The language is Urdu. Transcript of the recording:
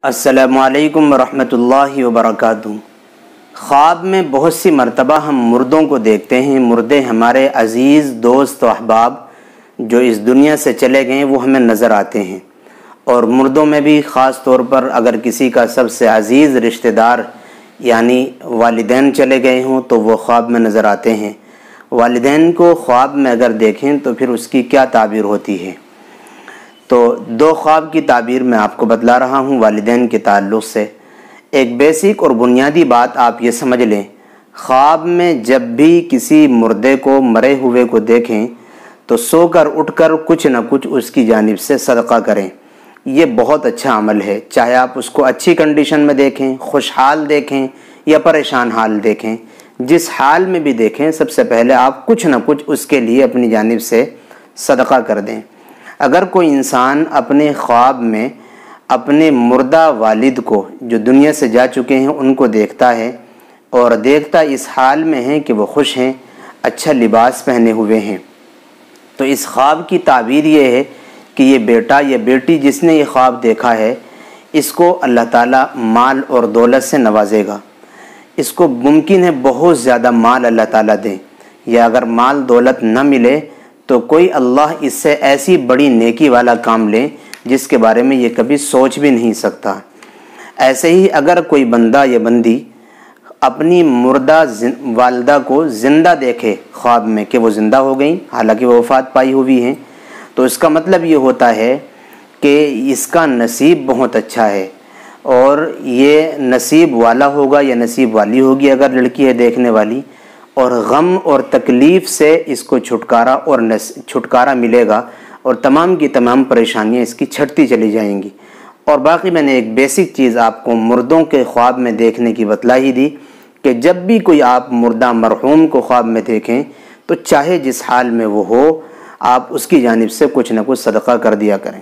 السلام علیکم ورحمۃ اللہ وبرکاتہ۔ خواب میں بہت سی مرتبہ ہم مردوں کو دیکھتے ہیں۔ مردے ہمارے عزیز دوست و احباب جو اس دنیا سے چلے گئے وہ ہمیں نظر آتے ہیں، اور مردوں میں بھی خاص طور پر اگر کسی کا سب سے عزیز رشتہ دار یعنی والدین چلے گئے ہوں تو وہ خواب میں نظر آتے ہیں۔ والدین کو خواب میں اگر دیکھیں تو پھر اس کی کیا تعبیر ہوتی ہے؟ تو دو خواب کی تعبیر میں آپ کو بتلا رہا ہوں والدین کے تعلق سے۔ ایک بیسک اور بنیادی بات آپ یہ سمجھ لیں، خواب میں جب بھی کسی مردے کو مرے ہوئے کو دیکھیں تو سو کر اٹھ کر کچھ نہ کچھ اس کی جانب سے صدقہ کریں۔ یہ بہت اچھا عمل ہے، چاہے آپ اس کو اچھی کنڈیشن میں دیکھیں، خوشحال دیکھیں یا پریشان حال دیکھیں، جس حال میں بھی دیکھیں سب سے پہلے آپ کچھ نہ کچھ اس کے لیے اپنی جانب سے صدقہ کر دیں۔ اگر کوئی انسان اپنے خواب میں اپنے مردہ والد کو جو دنیا سے جا چکے ہیں ان کو دیکھتا ہے، اور دیکھتا اس حال میں ہے کہ وہ خوش ہیں، اچھا لباس پہنے ہوئے ہیں، تو اس خواب کی تعبیر یہ ہے کہ یہ بیٹا یا بیٹی جس نے یہ خواب دیکھا ہے اس کو اللہ تعالیٰ مال اور دولت سے نوازے گا۔ اس کو ممکن ہے بہت زیادہ مال اللہ تعالیٰ دیں، یا اگر مال دولت نہ ملے تو کوئی اللہ اس سے ایسی بڑی نیکی والا کام لے جس کے بارے میں یہ کبھی سوچ بھی نہیں سکتا۔ ایسے ہی اگر کوئی بندہ یا بندی اپنی مردہ والدہ کو زندہ دیکھے خواب میں کہ وہ زندہ ہو گئیں حالانکہ وہ وفات پائی ہوئی ہیں، تو اس کا مطلب یہ ہوتا ہے کہ اس کا نصیب بہت اچھا ہے، اور یہ نصیب والا ہوگا یا نصیب والی ہوگی اگر لڑکی ہے دیکھنے والی، اور غم اور تکلیف سے اس کو چھٹکارا ملے گا، اور تمام کی تمام پریشانیاں اس کی چھٹتی چلی جائیں گی۔ اور باقی میں نے ایک بیسک چیز آپ کو مردوں کے خواب میں دیکھنے کی بتلا ہی دی کہ جب بھی کوئی آپ مردہ مرحوم کو خواب میں دیکھیں تو چاہے جس حال میں وہ ہو آپ اس کی جانب سے کچھ نہ کچھ صدقہ کر دیا کریں۔